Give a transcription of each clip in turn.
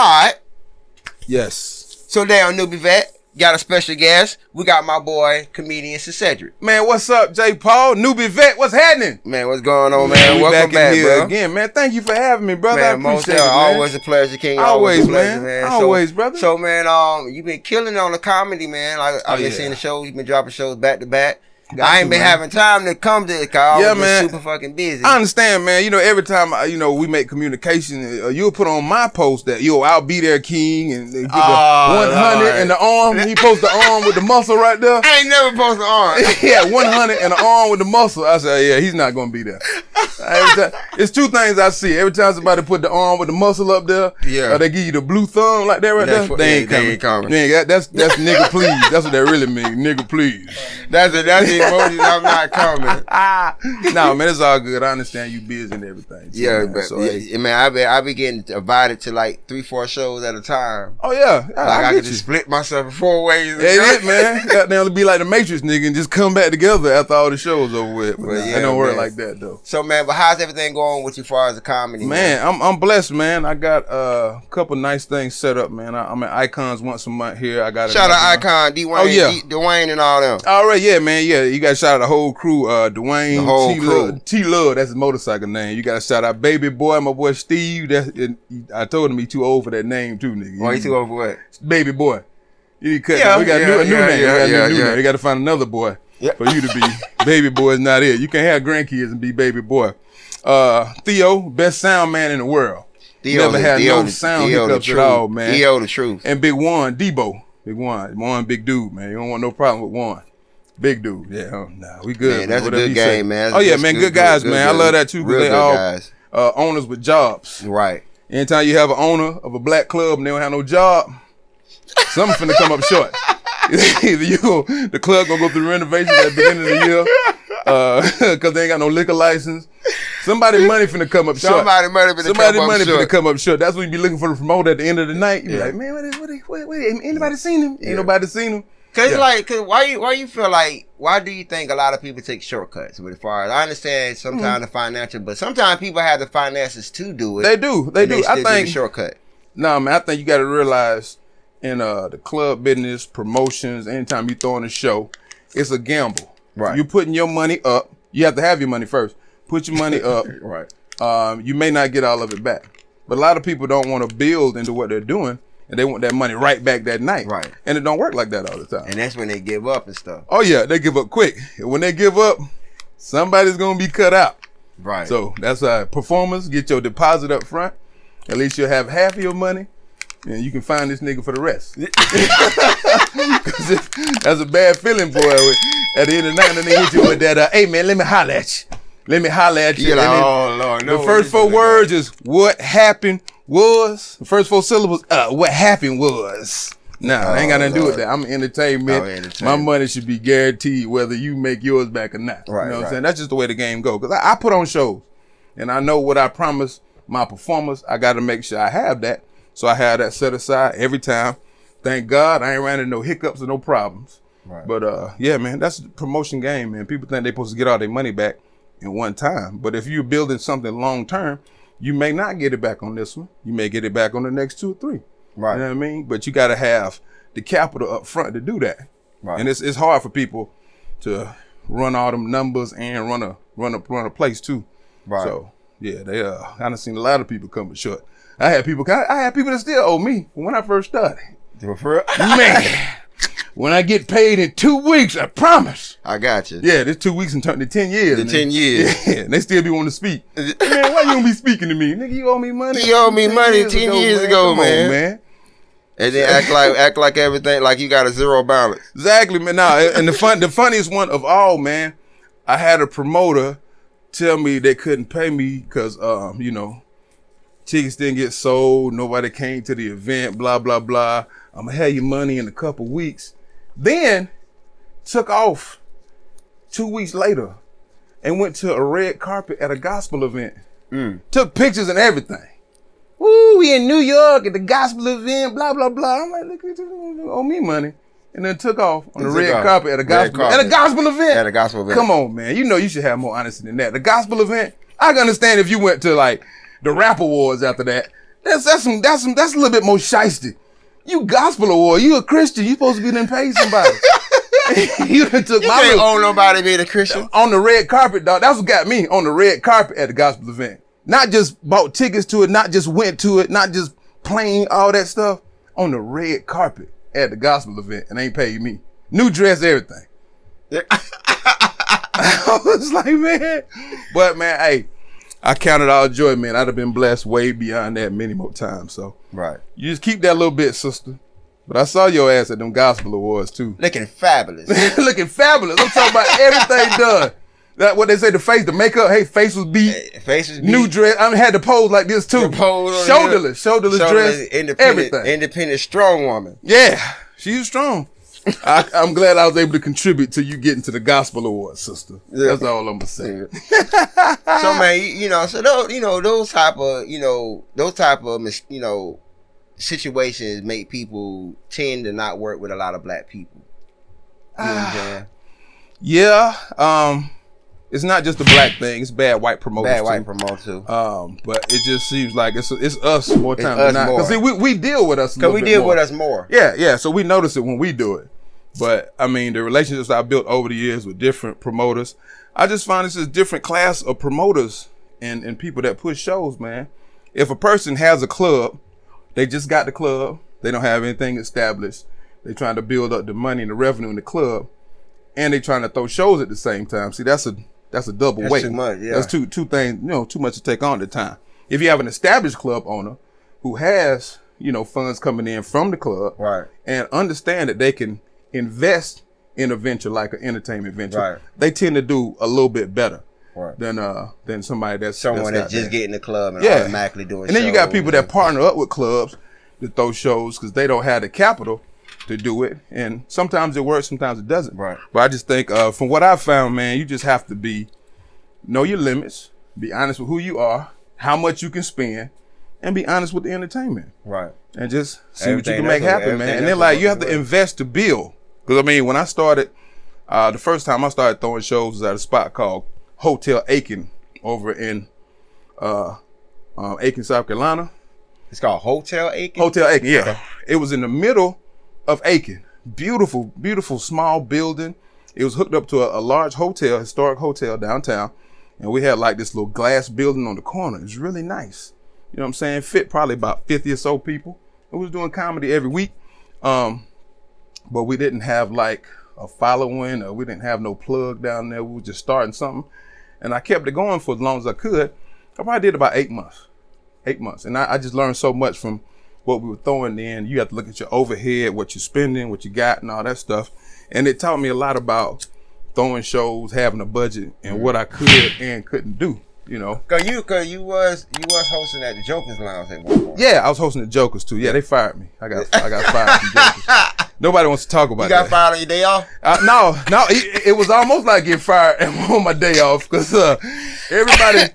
All right. Yes. So today on NewbieVeT, got a special guest. We got my boy, comedian Saseddrik. Man, what's up, J.Paul? NewbieVeT, what's happening? Man, what's going on, man? Welcome back, here bro. again, man. Thank you for having me, brother. Man, I appreciate it, man. Always a pleasure, King. Always a pleasure, man. Always, brother. So, man, you been killing it on the comedy, man. I've been seeing the shows. You've been dropping shows back to back. I ain't been having time to come to it, cause I've been super fucking busy. I understand, man. You know, every time, we make communication, you'll put on my post that, I'll be there, King, and they put the 100 in the arm. He posts the arm with the muscle right there. I ain't never posted the arm. Yeah, 100 and the arm with the muscle. I said, yeah, he's not going to be there. It's two things I see. Every time somebody put the arm with the muscle up there, or they give you the blue thumb like that right there, they ain't coming. That's nigga please. That's what that really means. Nigga please. That's the emojis. I'm not coming. No, man, it's all good. I understand you busy and everything. Too, yeah, man. but So, I be getting invited to like 3-4 shows at a time. Oh yeah, I could just split myself in 4 ways. Yeah, man. They'll be like the Matrix nigga and just come back together after all the shows over with. But it don't work like that though. So man, but how's everything going with you as far as the comedy? Man, I'm blessed, man. I got a couple nice things set up, man. I'm at Icons once a month here. I got shout out Icon, Dwayne and all them. All right, yeah, man, yeah. You got to shout out the whole crew. Dwayne, the whole crew. T-Love, that's his motorcycle name. You got to shout out Baby Boy, my boy Steve. I told him he too old for that name too, nigga. Oh, he too old for what? Baby Boy. We got a new name. You got to find another boy for you to be. Baby Boy is not it. You can't have grandkids and be Baby Boy. Theo, best sound man in the world. Never had no sound hiccups at all, man. Theo the truth. And Big One, Debo. Big One, big dude, man. You don't want no problem with One. Big dude, yeah. Nah, we good. Man, that's a good game, man. Oh yeah, man, good guys, man. I love that too. Real they good all guys. Owners with jobs. Right. Anytime you have an owner of a black club and they don't have no job, something finna come up short. Either the club gonna go through renovations at the beginning of the year, cause they ain't got no liquor license. Somebody money finna come up short. Somebody money finna come up short. That's what you be looking for the promoter at the end of the night. You be like, man, what anybody seen him? Ain't nobody seen him. Cause why you feel like, why do you think a lot of people take shortcuts? But as far as I understand, sometimes the financial, but sometimes people have the finances to do it. They do. I think do the shortcut. No, man, I think you got to realize in the club business, promotions, anytime you throw in a show, it's a gamble. Right. You're putting your money up. You have to have your money first. Put your money up. Right. You may not get all of it back, but a lot of people don't want to build into what they're doing. And they want that money right back that night. Right. And it don't work like that all the time. And that's when they give up and stuff. Oh, yeah. They give up quick. And when they give up, somebody's going to be cut out. Right. So that's why performers, get your deposit up front. At least you'll have half of your money. And you can find this nigga for the rest. Because that's a bad feeling, boy. At the end of the night, and they hit you with that, hey, man, let me holler at you. Let me holler at you. You're like, oh, Lord. No, the first 4 words is what happened was. The first 4 syllables, what happened was. Nah, I ain't got nothing to do with that. I'm entertainment. My money should be guaranteed whether you make yours back or not. Right, you know what I'm saying? That's just the way the game goes. Because I put on shows. And I know what I promise my performers. I got to make sure I have that. So I have that set aside every time. Thank God I ain't ran into no hiccups or no problems. Right. But yeah, man, that's the promotion game, man. People think they're supposed to get all their money back in one time. But if you're building something long term, you may not get it back on this one. You may get it back on the next 2 or 3. Right. You know what I mean? But you got to have the capital up front to do that. Right. And it's hard for people to run all them numbers and run a place too. Right. So yeah, they I done seen a lot of people come short. I had people that still owe me when I first started. Man, when I get paid in 2 weeks, I promise. I got you. Yeah, this 2 weeks and turned to 10 years. 10 years. Yeah, and they still be wanting to speak. Man, why you don't be speaking to me? Nigga, you owe me money. You owe me money 10 years ago, man. Come on, man. And then act like everything, like you got a zero balance. Exactly, man. Nah, and the funniest one of all, man, I had a promoter tell me they couldn't pay me because, tickets didn't get sold. Nobody came to the event, blah, blah, blah. I'm going to have your money in a couple weeks. Then took off 2 weeks later and went to a red carpet at a gospel event. Took pictures and everything. Woo, we in New York at the gospel event, blah, blah, blah. I'm like, look, you owe me money. And then took off on the red carpet at a gospel event. At a gospel event. Come on, man. You know you should have more honesty than that. The gospel event, I can understand if you went to like the rap awards after that. That's a little bit more shiesty. You gospel award. You a Christian. You supposed to be done pay somebody. You done took you my can't owe nobody being a Christian. On the red carpet, dog. That's what got me on the red carpet at the gospel event. Not just bought tickets to it, not just went to it, not just playing all that stuff. On the red carpet at the gospel event and ain't paid me. New dress, everything. I was like, man. But man, hey, I counted all joy, man. I'd have been blessed way beyond that many more times. So right. You just keep that little bit, sister. But I saw your ass at them gospel awards too. Looking fabulous. Looking fabulous. I'm talking about everything done. That what they say, the face, the makeup, hey, face was beat. Face was beat. New dress. I had to pose like this too. Shoulderless dress. Everything. Independent, strong woman. Yeah, she was strong. I'm glad I was able to contribute to you getting to the gospel awards, sister. Yeah. That's all I'm gonna say. Yeah. So man, so those type of situations make people tend to not work with a lot of black people. You know what I'm saying? Yeah. It's not just a black thing. It's bad white promoters too. But it just seems like it's us more time than not. Because we deal with us. Because we deal with us more. Yeah. So we notice it when we do it. But I mean, the relationships I built over the years with different promoters, I just find this is a different class of promoters and people that push shows, man. If a person has a club, they just got the club, they don't have anything established. They're trying to build up the money and the revenue in the club, and they're trying to throw shows at the same time. See, that's a double weight. Too much, yeah. That's two things, too much to take on at the time. If you have an established club owner who has, funds coming in from the club, right, and understand that they can invest in a venture like an entertainment venture, right, they tend to do a little bit better, right, than somebody that's just getting the club and automatically doing. And then you got people that partner up with clubs to throw shows because they don't have the capital to do it, and sometimes it works, sometimes it doesn't. Right. But I just think, from what I've found, man, you just have to know your limits, be honest with who you are, how much you can spend, and be honest with the entertainment. Right. And just see what you can make happen, man. And then you have to invest to build. Because I mean, when I started, the first time I started throwing shows was at a spot called Hotel Aiken over in Aiken, South Carolina. It's called Hotel Aiken? Hotel Aiken, yeah. Okay. It was in the middle of Aiken. Beautiful, beautiful small building. It was hooked up to a large hotel, historic hotel downtown. And we had like this little glass building on the corner. It was really nice. You know what I'm saying? Fit probably about 50 or so people. We was doing comedy every week. But we didn't have like a following, or we didn't have no plug down there. We were just starting something. And I kept it going for as long as I could. I probably did about 8 months. 8 months. And I just learned so much from what we were throwing in. You have to look at your overhead, what you're spending, what you got, and all that stuff. And it taught me a lot about throwing shows, having a budget, and what I could and couldn't do. Cause you was hosting at the Jokers Lounge at one point. Yeah, I was hosting the Jokers too. Yeah, they fired me. I got fired from Jokers. Nobody wants to talk about that. You got fired on your day off? No, it was almost like getting fired on my day off because everybody.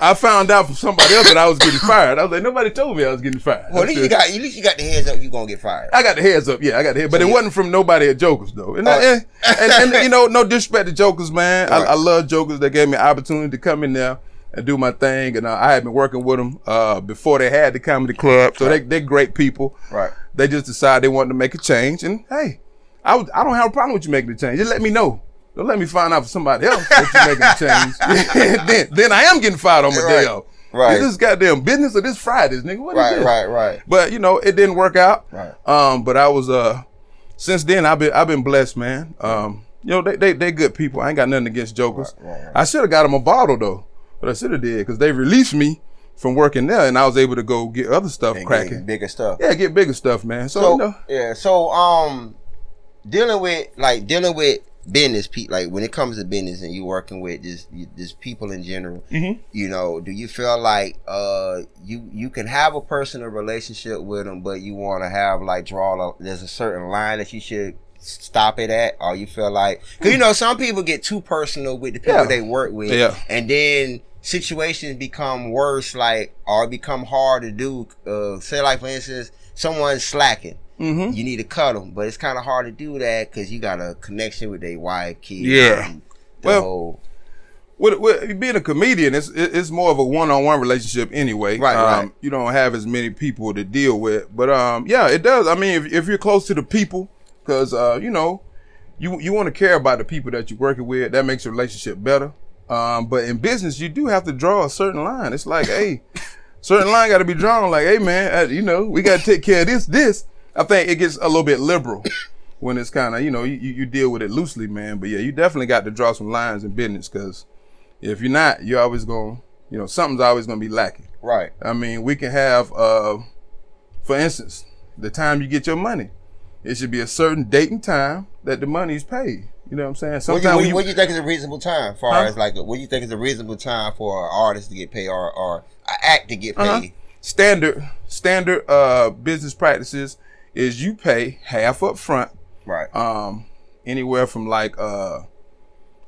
I found out from somebody else that I was getting fired. I was like, nobody told me I was getting fired. Well, at least you got the heads up. You gonna get fired. I got the heads up. Yeah, I got the head, but it wasn't from nobody at Jokers though. And no disrespect to Jokers, man. Right. I love Jokers. They gave me an opportunity to come in there and do my thing, and I had been working with them before they had the comedy club. So they're great people. Right. They just decided they wanted to make a change, and hey, I don't have a problem with you making the change. Just let me know. Don't let me find out for somebody else that you're making a change. then I am getting fired on my day off. Right. Is this goddamn business or this Fridays, nigga? What is this? Right. But it didn't work out. Right. But I was since then I've been blessed, man. They good people. I ain't got nothing against Jokers. Right. I should have got them a bottle though, but I should have did because they released me from working there, and I was able to go get other stuff cracking. Get bigger stuff. Yeah, get bigger stuff, man. So dealing with business people, like when it comes to business and you working with just people in general, mm-hmm. Do you feel like you can have a personal relationship with them, but you want to have there's a certain line that you should stop it at, or you feel like, because some people get too personal with the people they work with, and then situations become worse, or become hard to do. Say like for instance, someone's slacking. Mm-hmm. You need to cut them, but it's kind of hard to do that because you got a connection with their wife, kids. Yeah. With being a comedian, it's more of a one-on-one relationship anyway. Right. You don't have as many people to deal with, but yeah, it does. I mean, if you're close to the people, because you know, you want to care about the people that you're working with. That makes your relationship better. But in business, you do have to draw a certain line. It's like, hey, certain line got to be drawn. Like, hey, man, you know, we got to take care of this. I think it gets a little bit liberal when it's kind of, you know, you deal with it loosely, man. But yeah, you definitely got to draw some lines in business, because if you're not, you're always going, you know, something's always going to be lacking. Right. I mean, we can have, for instance, the time you get your money. It should be a certain date and time that the money is paid. You know what I'm saying? Sometimes what do you think is a reasonable time? As far as like, what do you think is a reasonable time for an artist to get paid or an act to get paid? Standard business practices is you pay half up front. Right. Anywhere from like a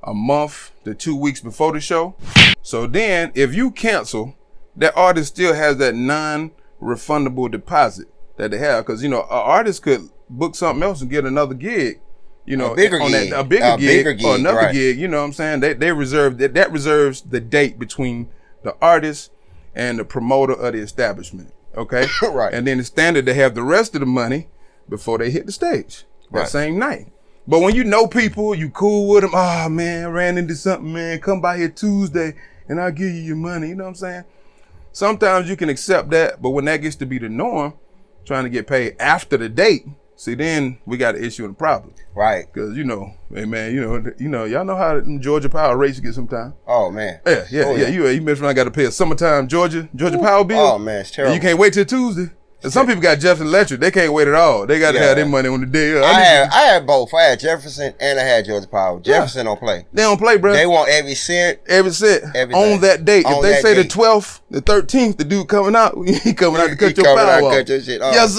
month to 2 weeks before the show. So then, if you cancel, that artist still has that non-refundable deposit that they have, because you know an artist could book something else and get another gig, you know, a bigger gig or another gig. You know what I'm saying? They reserve that reserves the date between the artist and the promoter of the establishment. Okay, right. And then it's standard to have the rest of the money before they hit the stage that same night. But when you know people, you cool with them. Oh man, ran into something, man. Come by here Tuesday and I'll give you your money. You know what I'm saying? Sometimes you can accept that, but when that gets to be the norm, trying to get paid after the date, see, then we got an issue and a problem. Right. Because, you know, hey, man, you know, y'all know how Georgia Power rates get sometimes. Oh, man. Yeah. You mess around, got to pay a summertime Georgia Power bill. Oh, man, it's terrible. And you can't wait till Tuesday. And some people got Jefferson Electric. They can't wait at all. They got to have their money on the day. I had both. I had Jefferson and I had Georgia Power. Jefferson don't play. They don't play, bro. They want every cent. Everything. On that date. If they say the 12th, the 13th, the dude coming out, he coming out to cut your power off. Cut your shit off. Yes,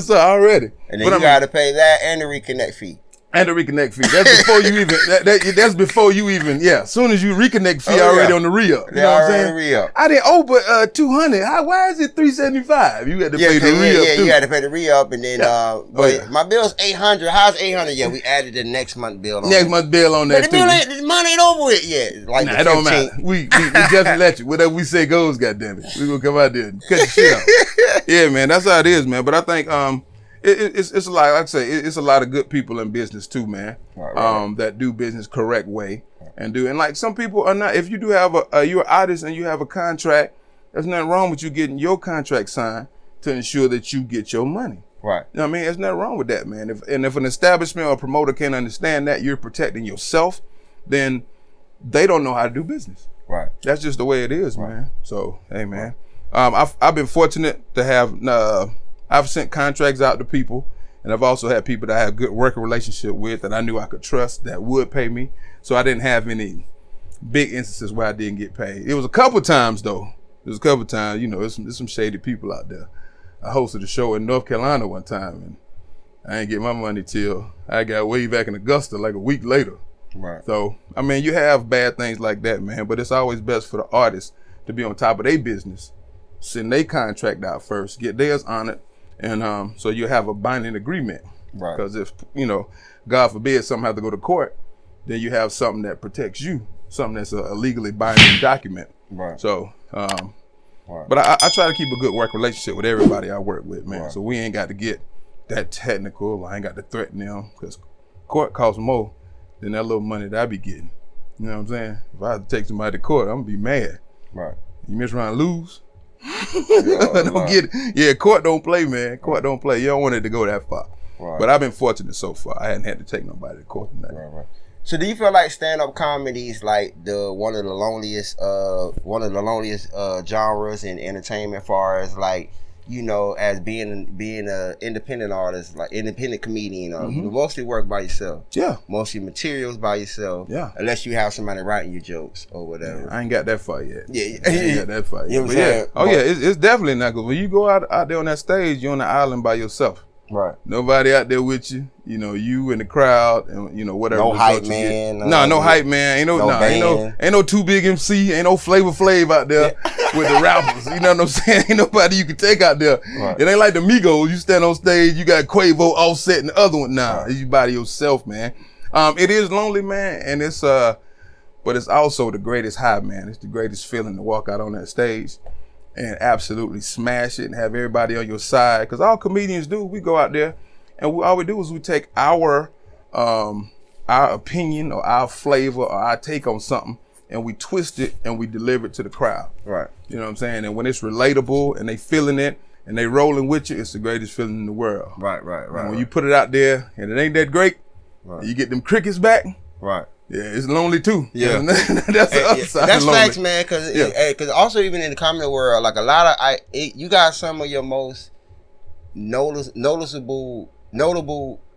sir, already. And then you got to pay that and the reconnect fee. And the reconnect fee. That's before you even. That's before you even. Yeah. As soon as you reconnect fee, already on the re-up. You know what I'm saying? Re-up. I didn't owe but $200. Why is it $375? You had to pay the re-up. Yeah, you had to pay the re-up, and then but my bill's $800. How's $800? Yeah, we added the next month bill on. Next month bill on that. But the money ain't over with yet. Like it don't matter. We just let you. Whatever we say goes. Goddamn it. We gonna come out there and cut the shit out. Yeah, man. That's how it is, man. But I think it's a lot. Like I say, it's a lot of good people in business too, man. Right. That do business correct way and like some people are not. If you do have you're an artist and you have a contract, there's nothing wrong with you getting your contract signed to ensure that you get your money. Right. You know what I mean? There's nothing wrong with that, man. If an establishment or promoter can't understand that you're protecting yourself, then they don't know how to do business. Right. That's just the way it is, man. So hey, man, I've been fortunate to have. I've sent contracts out to people, and I've also had people that I have good working relationship with that I knew I could trust that would pay me. So I didn't have any big instances where I didn't get paid. It was a couple times though. You know, there's some shady people out there. I hosted a show in North Carolina one time, and I didn't get my money till I got way back in Augusta like a week later. Right. So I mean, you have bad things like that, man. But it's always best for the artist to be on top of their business, send their contract out first, get theirs honored. And so you have a binding agreement. Right. Because if, you know, God forbid something have to go to court, then you have something that protects you, something that's a legally binding document. Right. So, but I try to keep a good work relationship with everybody I work with, man. Right. So we ain't got to get that technical. I ain't got to threaten them, because court costs more than that little money that I be getting. You know what I'm saying? If I have to take somebody to court, I'm going to be mad. Right. You miss around and lose. Don't get it. Yeah, court don't play, man. Court don't play. You don't want it to go that far. Right. But I've been fortunate so far. I hadn't had to take nobody to court tonight. Right. So do you feel like stand-up comedy is like one of the loneliest genres in entertainment, as far as like, you know, as being an independent artist, like independent comedian, you mostly work by yourself. Yeah. Mostly materials by yourself. Yeah. Unless you have somebody writing your jokes or whatever. Yeah, I ain't got that far yet. Yeah. I ain't got that far yet. You know what I'm saying? Oh yeah, it's definitely not good. When you go out there on that stage, you're on the island by yourself. Right. Nobody out there with you. You know, you and the crowd, and you know whatever. No hype man. No hype man. Ain't no too big MC. Ain't no Flavor Flav out there with the rappers. You know what I'm saying? Ain't nobody you can take out there. Right. It ain't like the Migos. You stand on stage, you got Quavo, Offset, and the other one. Nah, it's you by yourself, man. It is lonely, man, and it's but it's also the greatest high, man. It's the greatest feeling to walk out on that stage and absolutely smash it and have everybody on your side. Because all comedians do, we go out there and all we do is we take our opinion or our flavor or our take on something and we twist it and we deliver it to the crowd. Right. You know what I'm saying? And when it's relatable and they feeling it and they rolling with you, it's the greatest feeling in the world. Right. And when you put it out there and it ain't that great, you get them crickets back. Right. Yeah, it's lonely too. Yeah. That's the upside. That's lonely. facts, man. Because also even in the comedy world, like a lot of you got some of your most notable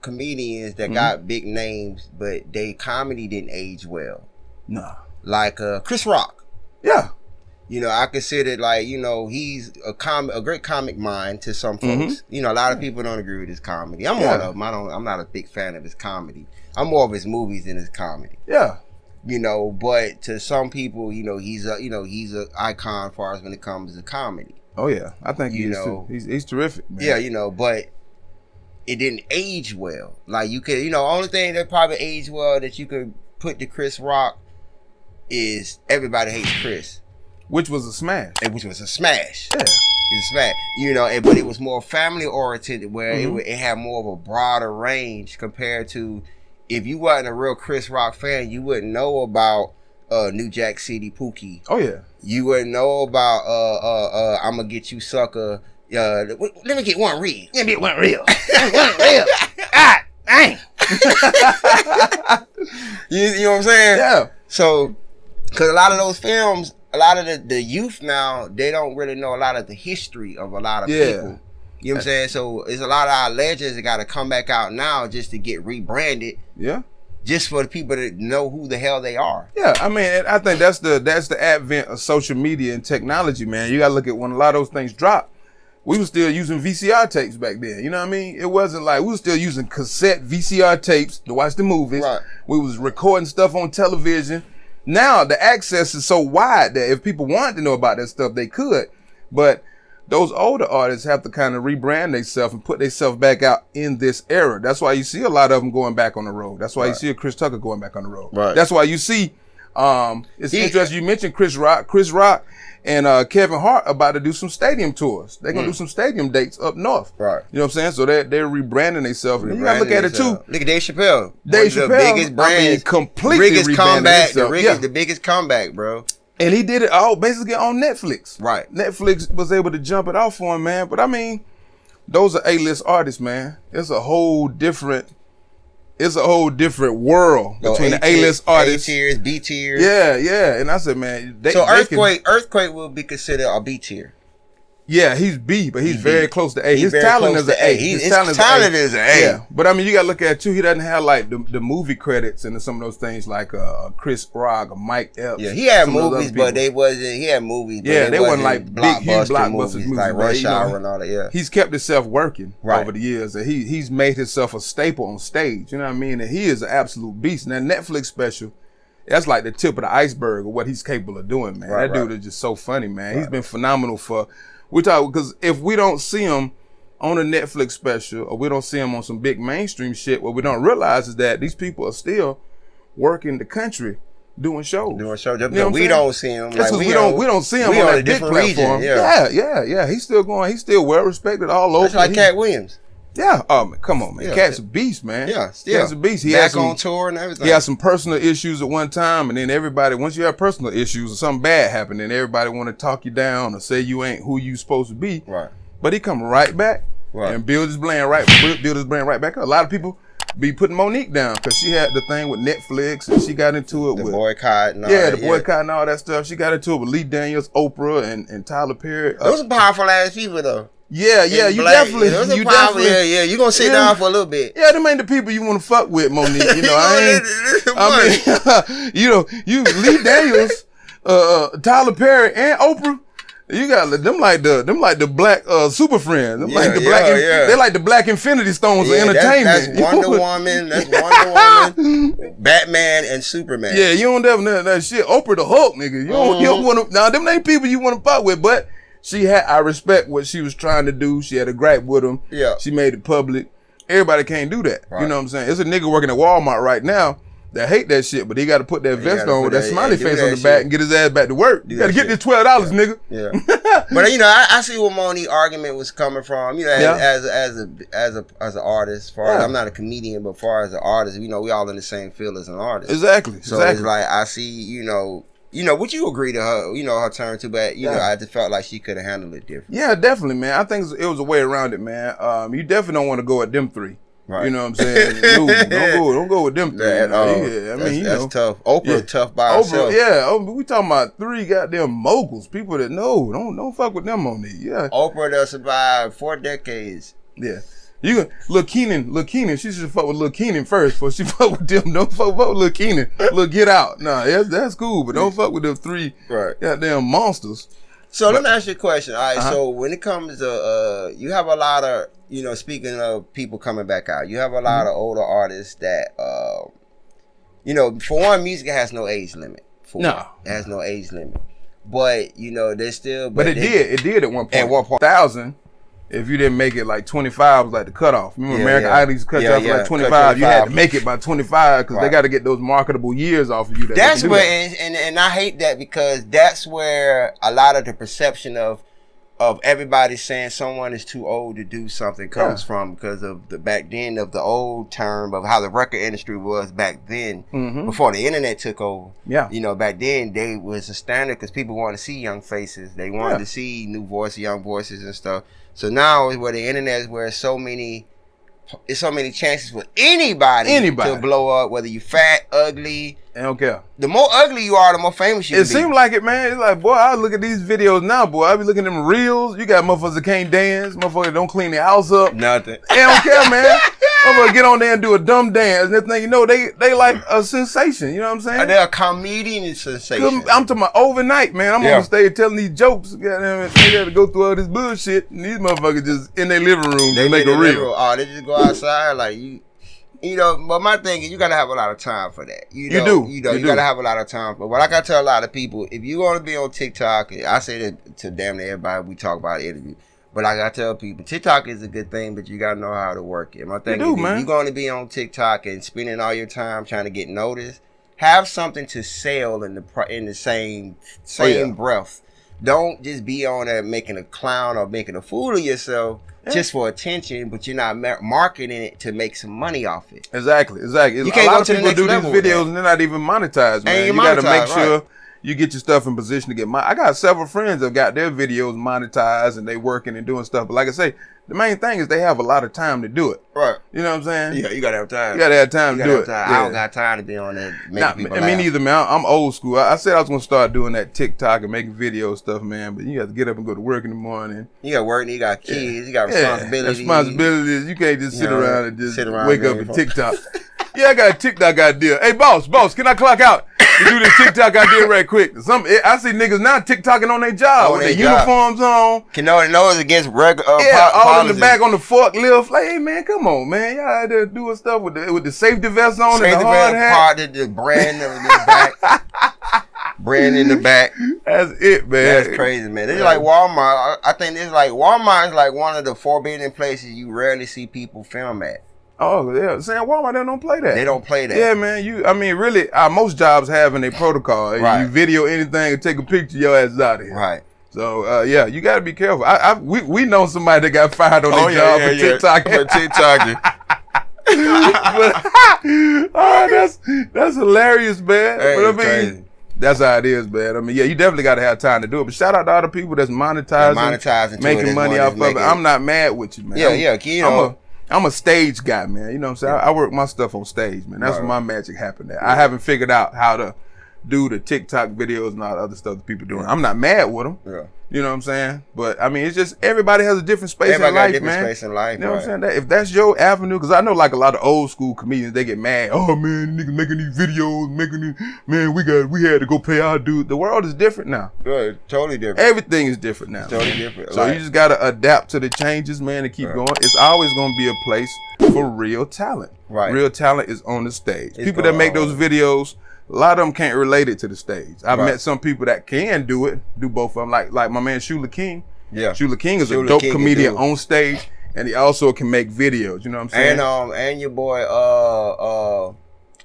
comedians that got big names, but they comedy didn't age well. Nah. Like Chris Rock. Yeah. You know, I consider like, you know, he's a great comic mind to some folks. You know, a lot of people don't agree with his comedy. I'm one of them. I'm not a big fan of his comedy. I'm more of his movies than his comedy. Yeah. You know, but to some people, you know, he's a icon as far as when it comes to comedy. Oh yeah, I think he's terrific, man. Yeah, you know, but it didn't age well. Like you could, you know, only thing that probably aged well that you could put to Chris Rock is Everybody Hates Chris, which was a smash. Which was a smash. Yeah. It's smash. You know, but it was more family oriented, where it had more of a broader range compared to. If you wasn't a real Chris Rock fan, you wouldn't know about New Jack City Pookie. Oh yeah. You wouldn't know about I'ma Get You Sucker. Let me get one real. Let me get one real. One real. Ah, dang. you know what I'm saying? Yeah. So, because a lot of those films, a lot of the youth now, they don't really know a lot of the history of a lot of people. You know what I'm saying? So it's a lot of our legends that got to come back out now just to get rebranded. Yeah. Just for the people to know who the hell they are. Yeah, I mean, I think that's the advent of social media and technology, man. You got to look at when a lot of those things dropped. We were still using VCR tapes back then. You know what I mean? It wasn't like we were still using cassette VCR tapes to watch the movies. Right. We was recording stuff on television. Now the access is so wide that if people wanted to know about that stuff, they could. But those older artists have to kind of rebrand themselves and put themselves back out in this era. That's why you see a lot of them going back on the road. That's why you see a Chris Tucker going back on the road. Right. That's why you see, it's interesting you mentioned Chris Rock and Kevin Hart about to do some stadium tours. They're going to do some stadium dates up north. Right. You know what I'm saying? So they're rebranding themselves. You got to look at it too. Look at Dave Chappelle. Dave Chappelle, the biggest brand. I mean, completely biggest rebranded comeback. himself. The biggest comeback, bro. And he did it all basically on Netflix. Right. Netflix was able to jump it off for him, man. But I mean, those are A-list artists, man. It's a whole different world between the A-list artists. A-tiers, B-tiers. Yeah. And I said, man, Earthquake will be considered a B-tier. Yeah, he's B, but he's very close to A. His very talent close is an to A. His talent is an A. Yeah, but I mean, you got to look at it too. He doesn't have like the movie credits and some of those things like Chris Rock or Mike Epps. Yeah, he had movies, but they wasn't. He had movies, but yeah, they wasn't like big, huge blockbuster movies like Rush Hour and all that. Yeah, he's kept himself working over the years, and he's made himself a staple on stage. You know what I mean? And he is an absolute beast. And that Netflix special, that's like the tip of the iceberg of what he's capable of doing, man. That dude is just so funny, man. He's been phenomenal for. We talk because if we don't see him on a Netflix special or we don't see him on some big mainstream shit, what we don't realize is that these people are still working the country doing shows. You know we don't see him. Like, we don't see him on that big platform. Yeah. He's still going. He's still well respected all over. That's like Cat Williams. Yeah. Come on, man. Cat's a beast, man. Yeah. Still. Cat's a beast. He back on tour and everything. He had some personal issues at one time, and then everybody, once you have personal issues or something bad happened, then everybody want to talk you down or say you ain't who you supposed to be. Right. But he come right back and build his brand right back up. A lot of people be putting Monique down because she had the thing with Netflix and she got into it with boycott and all that. The boycott and all that stuff. She got into it with Lee Daniels, Oprah, and TylerPerry. Those are powerful ass people though. Yeah, you definitely. Yeah, you gonna sit down for a little bit. Yeah, them ain't the people you want to fuck with, Monique. You know, you Lee Daniels, TylerPerry, and Oprah. You got them like the black super friends. Them like the black. They like the black Infinity Stones of entertainment. That's Wonder Woman. That's Wonder Woman, Batman, and Superman. Yeah, you don't have none of that shit. Oprah the Hulk, nigga. You don't want to. Now them ain't people you want to fuck with, but. I respect what she was trying to do. She had a gripe with him. Yeah. She made it public. Everybody can't do that. Right. You know what I'm saying? It's a nigga working at Walmart right now that hate that shit, but he got to put that vest on with that smiley face on the back and get his ass back to work. You got to get this $12, nigga. Yeah. But you know, I see where Monique's argument was coming from. You know, as an artist, I'm not a comedian, but as far as an artist, you know, we all in the same field as an artist. Exactly. So it's like I see, you know, would you agree to her, her turn too, but you know, I just felt like she could have handled it different. Yeah, definitely, man. I think it was a way around it, man. You definitely don't want to go at them three. Right. You know what I'm saying? Don't go with them three. Yeah, I mean, that's tough. Oprah tough by herself. Yeah, we talking about 3 goddamn moguls, people that know. Don't fuck with them on it. Yeah. Oprah that survived 4 decades. Yeah. You can Lil Keenan, she should fuck with Lil Keenan first before she fuck with them. Don't fuck with Lil Keenan. Lil Get Out. Nah, that's cool, but don't fuck with them 3 goddamn monsters. So let me ask you a question. All right, so when it comes to you have a lot of, speaking of people coming back out, you have a lot of older artists that for one, music has no age limit. It has no age limit. But there's still But it did at one point. At 1,000. If you didn't make it like 25 was like the cutoff. Remember American Idol used to cut you off for like 25. You had to make it by 25 because they got to get those marketable years off of you. That's where, and I hate that because that's where a lot of the perception of everybody saying someone is too old to do something comes from, because of the back then of the old term of how the record industry was back then before the internet took over. Yeah. Back then they was a standard because people wanted to see young faces. They wanted to see new voices, young voices and stuff. So now where the internet is where it's so many chances for anybody to blow up, whether you fat, ugly. They don't care. The more ugly you are, the more famous you be. It seems like it, man. It's like, boy, I look at these videos now, boy. I be looking at them reels. You got motherfuckers that can't dance, motherfuckers that don't clean their house up. Nothing. They don't care, man. Motherfuckers get on there and do a dumb dance. And thing they like a sensation. You know what I'm saying? They're a comedian sensation. I'm talking about overnight, man. I'm on the stage telling these jokes. Goddamn it, they got to go through all this bullshit. And these motherfuckers just in their living room they make a reel. Oh, they just go outside like you. But my thing is, you gotta have a lot of time for that. You gotta have a lot of time. But what I gotta tell a lot of people, if you want to be on TikTok, I say that to damn near everybody we talk about interview. But I gotta tell people, TikTok is a good thing, but you gotta know how to work it. My thing is, if you're gonna be on TikTok and spending all your time trying to get noticed, have something to sell in the same breath. Don't just be on there making a clown or making a fool of yourself. Just for attention, but you're not marketing it to make some money off it. Exactly. You can't go to the next level. These videos and they're not even monetized, man. You got to make sure you get your stuff in position to get money. I got several friends that got their videos monetized and they working and doing stuff. But like I say, the main thing is they have a lot of time to do it. Right. You know what I'm saying? Yeah, you got to have time. You got to have time to do it. I don't got time to be on there making people laugh. Me neither, man. I'm old school. I said I was going to start doing that TikTok and making video stuff, man. But you have to get up and go to work in the morning. You got work, you got kids, you got responsibilities. Responsibilities. You can't just sit around and just wake up and TikTok. Yeah, I got a TikTok idea. Hey, boss, can I clock out to do this TikTok idea right quick? I see niggas now TikToking on their job with their uniforms on. No, it's against regular all in the back on the forklift. Like, hey, man, come on, man. Y'all had to do stuff with the safety vest on and the hard hat. The brand in the back. Brand in the back. That's it, man. That's crazy, man. It's like Walmart. I think it's like Walmart is like one of the forbidden places you rarely see people film at. Oh, yeah. Saying Walmart, they don't play that. They don't play that. Yeah, man. Really, most jobs have in their protocol. Right. You video anything and take a picture, your ass is out of here. Right. So, you got to be careful. We know somebody that got fired on their job for TikTok. For TikToking. That's hilarious, man. Hey, but crazy. That's how it is, man. You definitely got to have time to do it. But shout out to all the people that's monetizing making money off of it. I'm not mad with you, man. I'm a stage guy, man. You know what I'm saying? I work my stuff on stage, man. That's where my magic happened at. I haven't figured out how to do the TikTok videos and all the other stuff that people doing. I'm not mad with them. Yeah. You know what I'm saying? But it's just everybody has a different space in life, man. Space in life, you know what I'm saying? If that's your avenue, because I know like a lot of old school comedians, they get mad. Oh man, niggas making these videos, man, we had to go pay our dude. The world is different now. Good, totally different. Everything is different now. Totally different. So you just gotta adapt to the changes, man, and keep going. It's always gonna be a place for real talent. Right. Real talent is on the stage. People that make those videos, a lot of them can't relate it to the stage. I've met some people that can do both of them, like my man Shula King. Yeah, Shula King is a dope comedian on stage, and he also can make videos. You know what I'm saying? And your boy,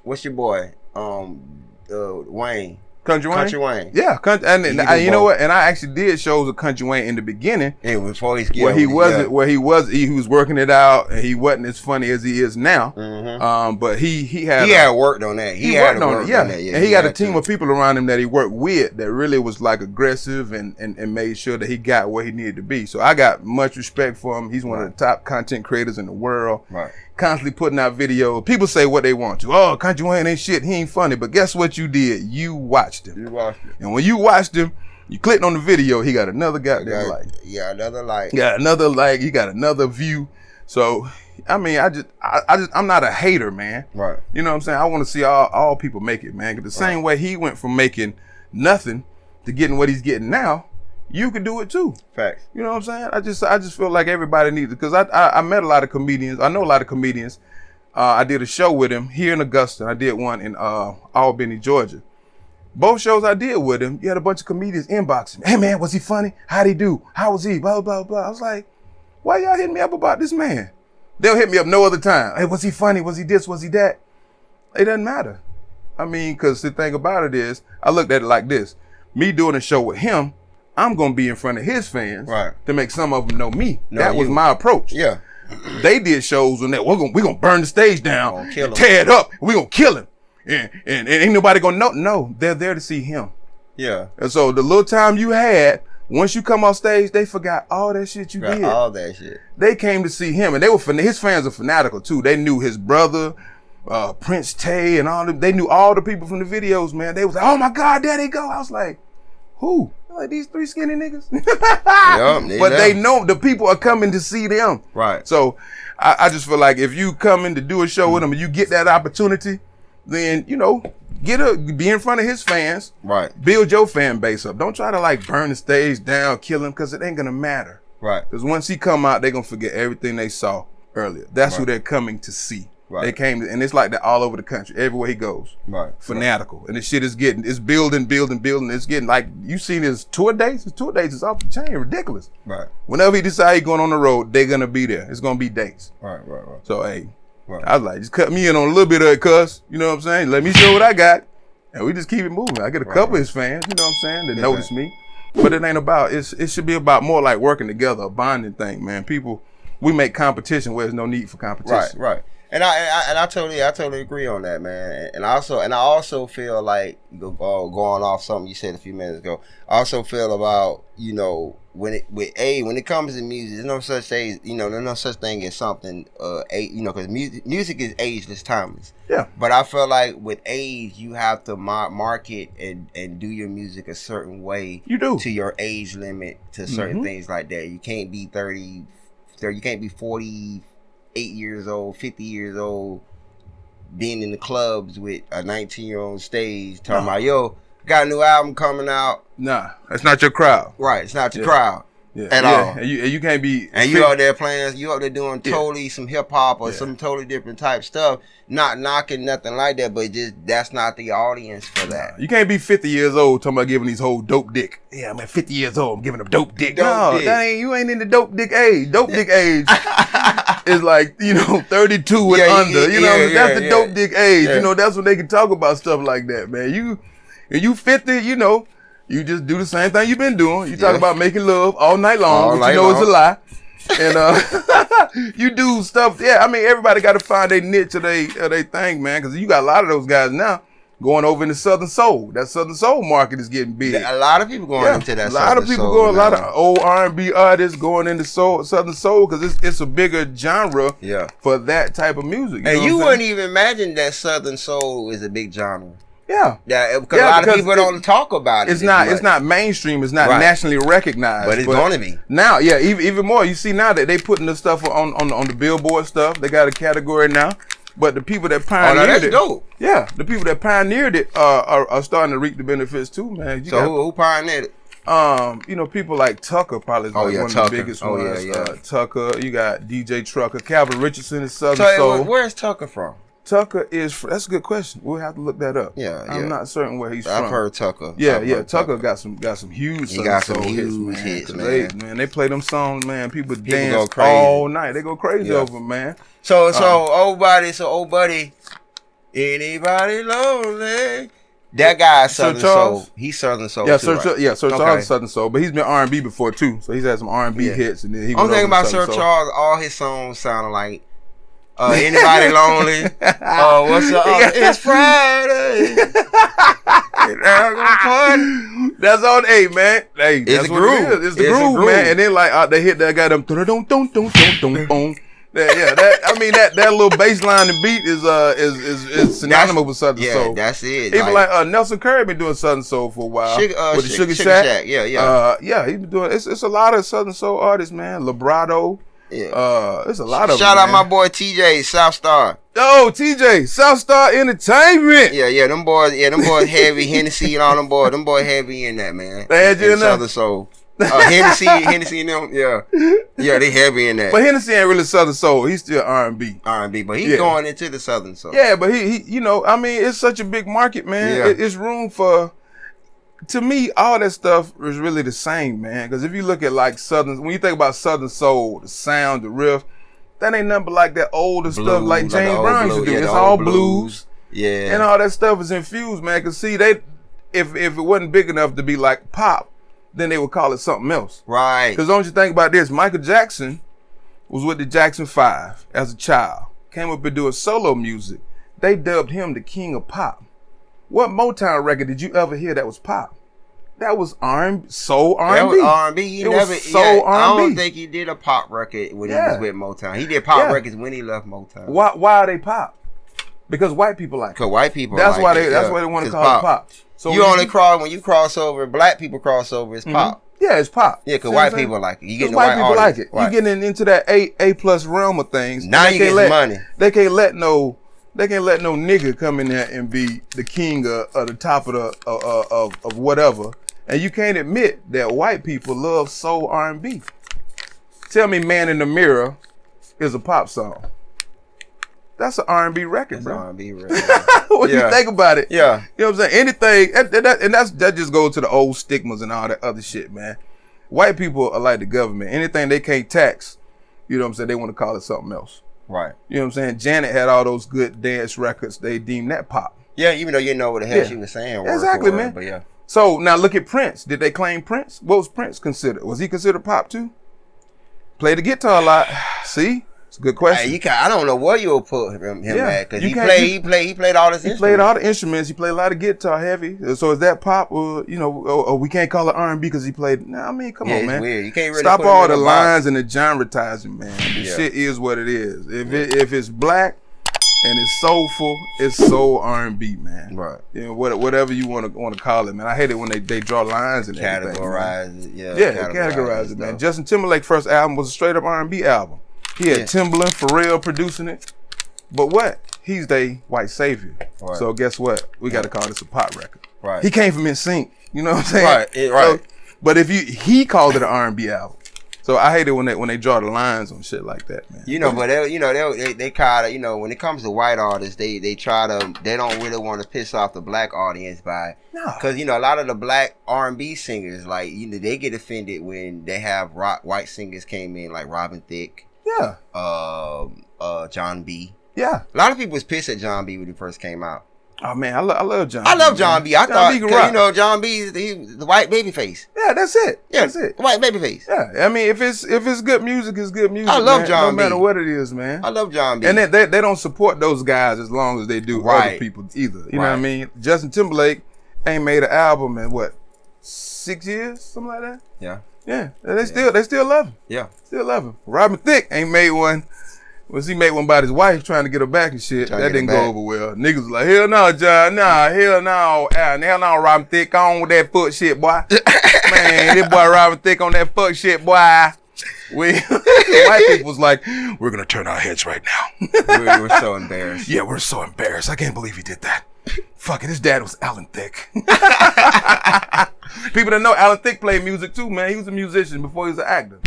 what's your boy? Wayne. Country Wayne. Yeah, and you know what? And I actually did shows of Country Wayne in the beginning. Yeah, before where he was working it out, and he wasn't as funny as he is now. Mm-hmm. But he had worked on that. He worked on it. Yeah, and he had a team of people around him that he worked with that really was like aggressive and made sure that he got where he needed to be. So I got much respect for him. He's one of the top content creators in the world. Right. Constantly putting out videos. People say what they want to. Oh, Country Wayne ain't shit. He ain't funny. But guess what you did? You watched him. And when you watched him, you clicked on the video. He got another goddamn like. Yeah, another like. Yeah, another like. He got another view. So, I mean, I'm not a hater, man. Right. You know what I'm saying? I want to see all people make it, man. 'Cause the same way he went from making nothing to getting what he's getting now, you could do it too. Facts. You know what I'm saying? I just feel like everybody needs it, because I met a lot of comedians. I know a lot of comedians. I did a show with him here in Augusta. I did one in Albany, Georgia. Both shows I did with him, you had a bunch of comedians inboxing. Hey man, was he funny? How'd he do? How was he? Blah, blah, blah. I was like, why y'all hitting me up about this man? They'll hit me up no other time. Hey, was he funny? Was he this? Was he that? It doesn't matter. I mean, because the thing about it is, I looked at it like this. Me doing a show with him, I'm going to be in front of his fans to make some of them know me. That was my approach. Yeah. They did shows on that. We're gonna burn the stage down, and tear it up. We're going to kill him. And ain't nobody going to know. No, they're there to see him. Yeah. And so the little time you had, once you come off stage, they forgot all that shit you did. All that shit. They came to see him, and his fans are fanatical too. They knew his brother, Prince Tay, and all them. They knew all the people from the videos, man. They was like, oh my God, there they go. I was like, who? Like, these three skinny niggas? But they know the people are coming to see them. Right. So I just feel like if you come in to do a show with them and you get that opportunity, then, you know, be in front of his fans. Right. Build your fan base up. Don't try to like burn the stage down, kill him, because it ain't gonna matter. Right. Because once he come out, they're gonna forget everything they saw earlier. That's who they're coming to see. Right. They came, and it's like that all over the country, everywhere he goes. Right. Fanatical. And this shit is building. It's getting like, you seen his tour dates? His tour dates is off the chain, ridiculous. Right. Whenever he decides he's going on the road, they're gonna be there. It's gonna be dates. Right. So hey, I was like, just cut me in on a little bit of it, cuz. You know what I'm saying? Let me show what I got. And we just keep it moving. I get a couple of his fans, you know what I'm saying, that notice me. But it ain't about, it should be about more like working together, a bonding thing, man. People, we make competition where there's no need for competition. Right. And I totally agree on that, man. And I also feel like, going off something you said a few minutes ago, I also feel about, you know, when it comes to music, there's no such thing, you know, there's no such thing as something, you know, because music is ageless, timeless. Yeah. But I feel like with age, you have to market and do your music a certain way. You do. To your age limit, to certain things like that. You can't be 30, you can't be 48 years old, 50 years old, being in the clubs with a 19-year-old stage, talking about, yo, got a new album coming out. Nah, that's not your crowd. Right, it's not your crowd at all. And you can't be... And you out there playing, you out there doing totally some hip-hop or some totally different type stuff, not knocking nothing like that, but just that's not the audience for that. You can't be 50 years old talking about giving these whole dope dick. Yeah, I'm at 50 years old, I'm giving them dope dick. You ain't in the dope dick age. Dope dick age is like, you know, 32 and under. You know, that's the dope dick age. You know, that's when they can talk about stuff like that, man. You 50, you know, you just do the same thing you've been doing. You talk about making love all night long, but you know it's a lie. And you do stuff. Yeah, I mean, everybody got to find their niche or they thing, man, because you got a lot of those guys now going over into Southern Soul. That Southern Soul market is getting big. A lot of people going into that. A lot of old R&B artists going into Southern Soul because it's a bigger genre for that type of music. And you wouldn't even imagine that Southern Soul is a big genre. Yeah, because a lot of people don't talk about it. It's not mainstream. It's not nationally recognized. But it's going to be now. Yeah, even more. You see now that they putting the stuff on the Billboard stuff. They got a category now. But the people that pioneered it, dope. Yeah, the people that pioneered it are starting to reap the benefits too, man. Who pioneered it? You know, people like Tucker probably is one of the biggest ones. Tucker, you got DJ Trucker, Calvin Richardson is Southern Soul. Where's Tucker from? Tucker is that's a good question. We'll have to look that up. I'm not certain where he's from. I've heard Tucker. Tucker got some huge. He got some huge hits, man. They play them songs, man. People dance all night. They go crazy over them, man. So old buddy, Anybody lonely? That guy is Southern Soul. He's Southern Soul. Yeah, too, right? Sir Charles is Southern Soul, but he's been R&B before too. So he's had some R&B hits, and then he. I'm thinking about Sir Charles. All his songs sounded like anybody lonely. What's up? It's Friday. That's on man. Hey, it's the groove. It's the groove, man. And then like they hit that guy them. That little bass line and beat is synonymous with Southern Soul. Yeah, that's it. Even like Nelson Curry been doing Southern Soul for a while with the Sugar Shack. Yeah. He's been doing. It's a lot of Southern Soul artists, man. Vibrato. Yeah. There's a lot of Shout them, out my boy TJ South Star. Oh, TJ South Star Entertainment. Yeah, them boys heavy. Hennessy and all them boys heavy in that, man. They had you in Southern Soul. Hennessy and them, yeah, they heavy in that. But Hennessy ain't really Southern Soul. He's still R&B, but he's going into the Southern Soul. Yeah, but he, it's such a big market, man. Yeah. It's room for. To me, all that stuff is really the same, man. Because if you look at like Southern, when you think about Southern Soul, the sound, the riff, that ain't nothing but like that older stuff like James Brown used to do. It's all blues, and all that stuff is infused, man. Because see, if it wasn't big enough to be like pop, then they would call it something else. Right. Because don't you think about this? Michael Jackson was with the Jackson 5 as a child. Came up and doing solo music. They dubbed him the king of pop. What Motown record did you ever hear that was pop? That was soul R&B. That was R&B. R&B. I don't think he did a pop record when he was with Motown. He did pop records when he left Motown. Why are they pop? Because white people like it. Because white people that's like why it. That's why they want to call it pop. So when you cross over, black people cross over, it's pop. Yeah, it's pop. Yeah, because white people like it. You get the white people audience. like it. Right. You getting into that A plus realm of things. Now you get money. They can't let no nigga come in there and be the king of the top of whatever. And you can't admit that white people love soul R&B. Tell me Man in the Mirror is a pop song. That's an R&B record, bro. R&B record. When you think about it. Yeah. You know what I'm saying? Anything, that just goes to the old stigmas and all that other shit, man. White people are like the government. Anything they can't tax, you know what I'm saying, they want to call it something else. Right. You know what I'm saying? Janet had all those good dance records. They deemed that pop. Yeah, even though you know what the hell she was saying. Exactly, man. But yeah. So now look at Prince. Did they claim Prince? What was Prince considered? Was he considered pop too? Played the guitar a lot. See? It's a good question. I don't know where you'll put him at, because he played all his instruments. He played all the instruments. He played a lot of guitar heavy. So is that pop, or we can't call it R&B because he played? Nah, I mean, come on, man. It's weird. You can't really stop put all him the in a lines box. and the genre-tizing, man. This shit is what it is. If it's black and it's soulful, it's soul R&B, man. Right. You know, whatever you want to call it, man. I hate it when they draw lines and categorize it. Categorize it, man. Justin Timberlake's first album was a straight up R&B album. He had Timbaland, Pharrell producing it. But what? He's the white savior. Right. So guess what? We got to call this a pop record. Right. He came from NSYNC. You know what I'm saying? Right. So, but he called it an R&B album. So I hate it when they draw the lines on shit like that, man. But they kind of, when it comes to white artists, they don't really want to piss off the black audience because a lot of the black R&B singers, like, they get offended when they have white singers came in, like Robin Thicke. Yeah. John B. Yeah. A lot of people was pissed at John B when he first came out. Oh man, I love John. I love John B. I thought, John B. He's the white baby face. Yeah, that's it. Yeah, that's it. The white baby face. Yeah, I mean, if it's good music, it's good music. I love John B. No matter what it is, man. I love John B. And they don't support those guys as long as they do other people either. You know what I mean? Justin Timberlake ain't made an album in 6 years, something like that. Yeah. Yeah, they still love him. Yeah, still love him. Robin Thicke ain't made one. He made one by his wife trying to get her back and shit. That didn't go over well. Niggas was like, hell no, John, hell no, Robin Thicke, on with that fuck shit, boy. Man, this boy Robin Thicke on that fuck shit, boy. White people was like, we're gonna turn our heads right now. We're so embarrassed. Yeah, we're so embarrassed. I can't believe he did that. Fuck it, his dad was Alan Thicke. People that know Alan Thicke played music too, man. He was a musician before he was an actor.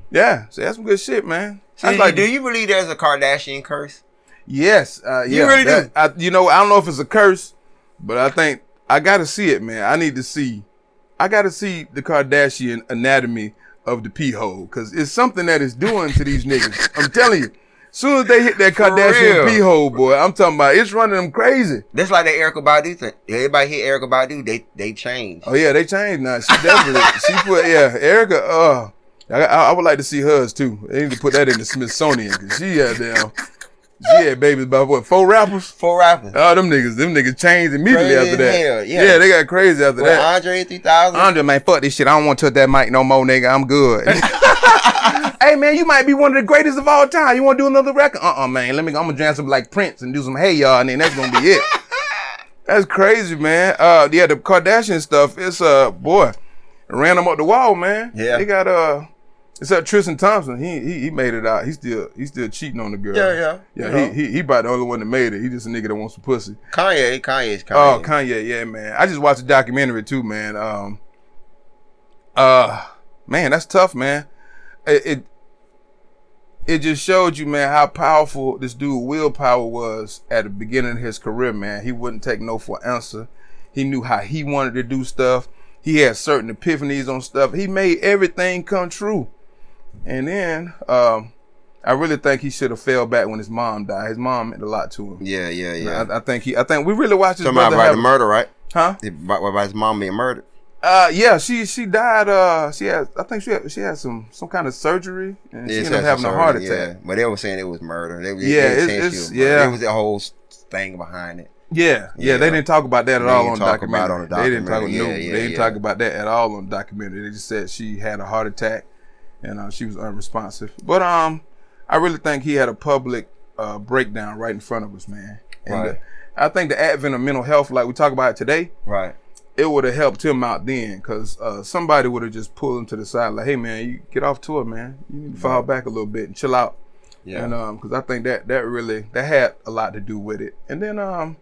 Yeah, so that's some good shit, man. Do you believe there's a Kardashian curse? Yes. You really do? I don't know if it's a curse, but I think I got to see it, man. I got to see the Kardashian anatomy of the pee hole, because it's something that it's doing to these niggas. I'm telling you. Soon as they hit that Kardashian pee hole, boy, I'm talking about it's running them crazy. That's like the Erykah Badu thing. Everybody hit Erykah Badu, they changed. Oh yeah, they changed now. She definitely Erykah. I would like to see hers too. They need to put that in the Smithsonian because she had babies by what, 4 rappers? 4 rappers. Oh, them niggas changed immediately Crazy after that. hell, yeah, they got crazy after that. Andre 3000. Andre, man, fuck this shit. I don't want to touch that mic no more, nigga. I'm good. Hey man, you might be one of the greatest of all time. You want to do another record? Man. I'm gonna jam some like Prince and do some Hey Y'all, and then that's gonna be it. That's crazy, man. Yeah, the Kardashian stuff. It's boy, it ran them up the wall, man. Yeah, they got except Tristan Thompson. He made it out. He's still cheating on the girl. Yeah. He about the only one that made it. He just a nigga that wants some pussy. Kanye's Kanye. Oh, Kanye, yeah, man. I just watched a documentary too, man. Man, that's tough, man. It just showed you, man, how powerful this dude willpower was at the beginning of his career, man. He wouldn't take no for an answer. He knew how he wanted to do stuff. He had certain epiphanies on stuff. He made everything come true. And then I really think he should have fell back when his mom died. His mom meant a lot to him. Yeah. I think we really watched his brother about the murder, right? Huh? About his mom being murdered. Yeah, she died. She had some kind of surgery, and she ended up having a heart attack. Yeah. But they were saying it was murder. It was a whole thing behind it. Yeah. They didn't talk about that at all on the documentary. They didn't talk about that at all on the documentary. They just said she had a heart attack, and she was unresponsive. But I really think he had a public breakdown right in front of us, man. And right. I think the advent of mental health, like we talk about it today, right. It would have helped him out then, because somebody would have just pulled him to the side like, hey man, you get off tour, man. You need to fall back a little bit and chill out. Yeah. And because I think that really had a lot to do with it. And then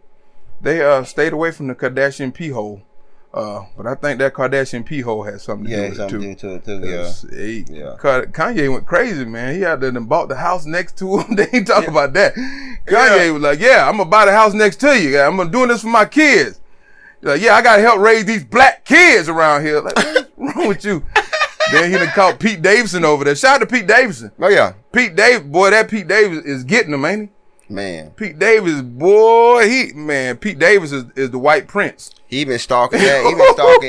they stayed away from the Kardashian pee hole. But I think that Kardashian pee hole had something to do with it too. Kanye went crazy, man. He out there and bought the house next to him. They ain't talking about that. Kanye was like, yeah, I'm gonna buy the house next to you. I'm gonna doing this for my kids. Like, yeah, I gotta help raise these black kids around here. Like, what's wrong with you? Then he done caught Pete Davidson over there. Shout out to Pete Davidson. Oh yeah. Pete Davis is getting him, ain't he? Man. Pete Davis, boy, Pete Davis is the white prince. He been stalking that. He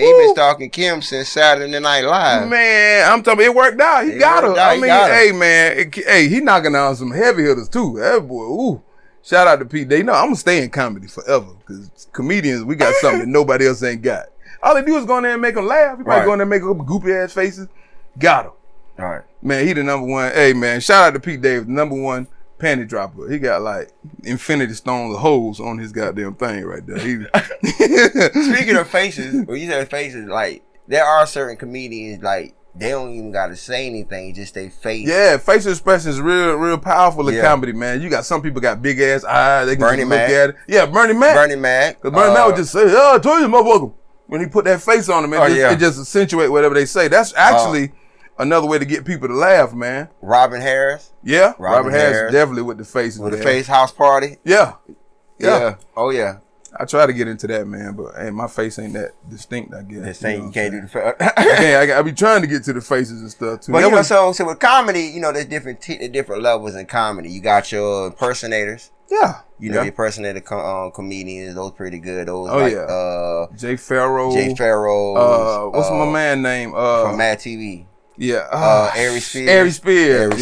been stalking Kim since Saturday Night Live. Man, I'm talking, it worked out. He got her. I mean, hey man, he knocking down some heavy hitters too. That boy, ooh. Shout out to Pete Davidson. No, I'm gonna stay in comedy forever, because comedians, we got something that nobody else ain't got. All they do is go in there and make them laugh. He probably go in there and make up goopy ass faces. Got him. All right. Man, he the number one. Hey man, shout out to Pete Davidson, number one panty dropper. He got like infinity stones holes on his goddamn thing right there. Speaking of faces, when you say faces, like there are certain comedians like they don't even gotta say anything, just they face. Yeah, facial expression is real powerful in comedy, man. You got some people got big ass eyes, they can just look at it. Yeah, Bernie Mac. Because Bernie Mac would just say, "Oh, I told you, motherfucker." When he put that face on him, it just accentuate whatever they say. That's actually another way to get people to laugh, man. Robin Harris. Yeah, Robin Harris definitely with the face. With the face house party. Yeah. Oh yeah. I try to get into that, man, but hey, my face ain't that distinct, I guess. You can't do the face. I be trying to get to the faces and stuff too. But so with comedy, there's different levels in comedy. You got your impersonators. Yeah. Your impersonator comedians, those pretty good. Those Jay Farrow. What's my man name? From Mad TV. Yeah. Aries Spears.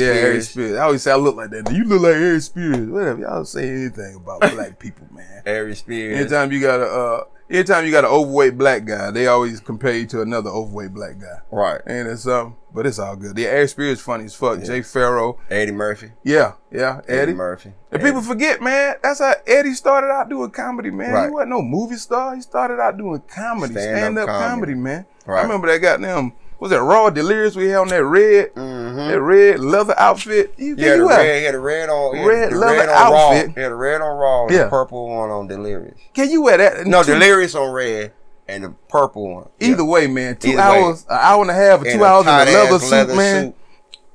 Aries Spears. I always say I look like that. You look like Aries Spears. Whatever. Y'all say anything about black people, man. Aries Spears. Anytime you got an overweight black guy, they always compare you to another overweight black guy. Right. And it's but it's all good. Yeah, Aries Spears funny as fuck. Jay Farrow. Eddie Murphy. Yeah, Eddie Murphy. And people forget, man, that's how Eddie started out doing comedy, man. Right. He wasn't no movie star. He started out doing comedy, stand-up comedy, man. Right. I remember that goddamn, was that Raw Delirious we had on that red, that red leather outfit? He had a red on leather outfit. He had a red on Raw and the purple one on Delirious. Can you wear that? No, Delirious on red and the purple one. Either way, man. 2 hours, an hour and a half, or 2 hours in a leather suit, man.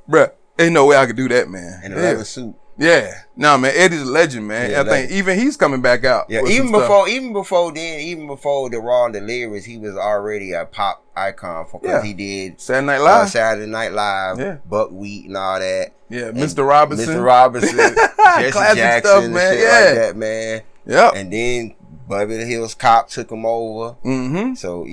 Bruh, ain't no way I could do that, man. In a leather suit. Yeah. No, man, Eddie's a legend, man. Yeah, I think even he's coming back out. Yeah, even before the Raw and Delirious, he was already a pop icon because he did Saturday Night Live, Buckwheat and all that. Yeah, and Mr. Robinson, Jesse classic Jackson, stuff, and man. shit like that, man. Yep. And then Beverly Hills Cop took him over. Mm-hmm. So,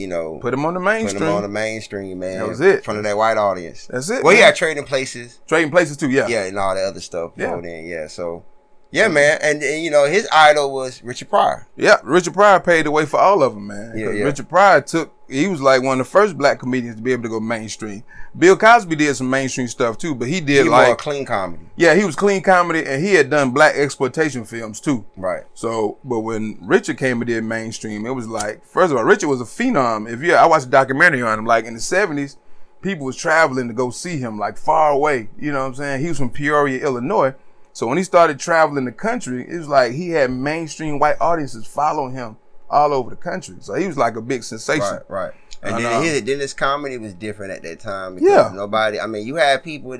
put him on the mainstream. Man. That was it. In front of that white audience. That's it. Well, he had Trading Places. Trading Places too, yeah. Yeah, and all that other stuff before then, yeah. So, yeah, man. And his idol was Richard Pryor. Yeah, Richard Pryor paved the way for all of them, man. Yeah. Richard Pryor he was like one of the first black comedians to be able to go mainstream. Bill Cosby did some mainstream stuff too, but he did more clean comedy. Yeah, he was clean comedy, and he had done black exploitation films too. Right. So, but when Richard came and did mainstream, it was like, first of all, Richard was a phenom. I watched a documentary on him, like in the 70s, people was traveling to go see him, like far away. You know what I'm saying? He was from Peoria, Illinois. So when he started traveling the country, it was like he had mainstream white audiences following him all over the country. So he was like a big sensation. Right. And then his comedy was different at that time. Because nobody, you had people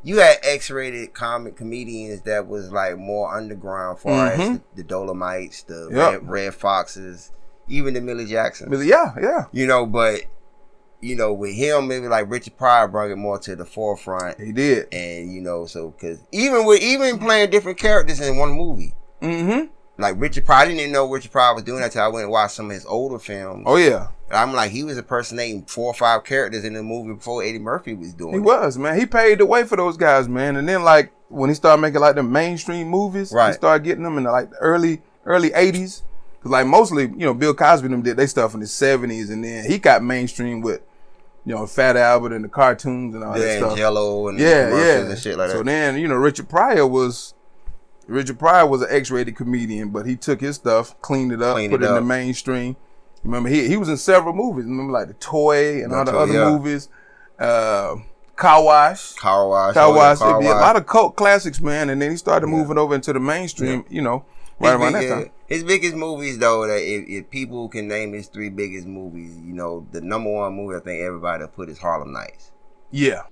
you had X-rated comedians that was like more underground, far as the Dolomites, the Red Foxes, even the Millie Jackson. Yeah. But with him, maybe like Richard Pryor brought it more to the forefront. He did. And, so, because even playing different characters in one movie. Mm-hmm. Like Richard Pryor, I didn't even know Richard Pryor was doing that until I went and watched some of his older films. Oh, yeah. And I'm like, he was impersonating 4 or 5 characters in the movie before Eddie Murphy was doing it. He was, man. He paved the way for those guys, man. And then, like, when he started making, like, the mainstream movies, he started getting them in, the, like, the early 80s. Because, like, mostly, Bill Cosby and them did their stuff in the 70s. And then he got mainstream with, Fat Albert and the cartoons and all that stuff. Jello and the commercials and shit like that. So then, Richard Pryor was an X-rated comedian, but he took his stuff, cleaned it up, put it in the mainstream. Remember, he was in several movies. Remember, like The Toy and all the other movies. Car Wash. Car Wash. It'd be a lot of cult classics, man. And then he started moving over into the mainstream, right around that time. His biggest movies, though, that if people can name his 3 biggest movies, the number 1 movie I think everybody will put is Harlem Nights. Yeah.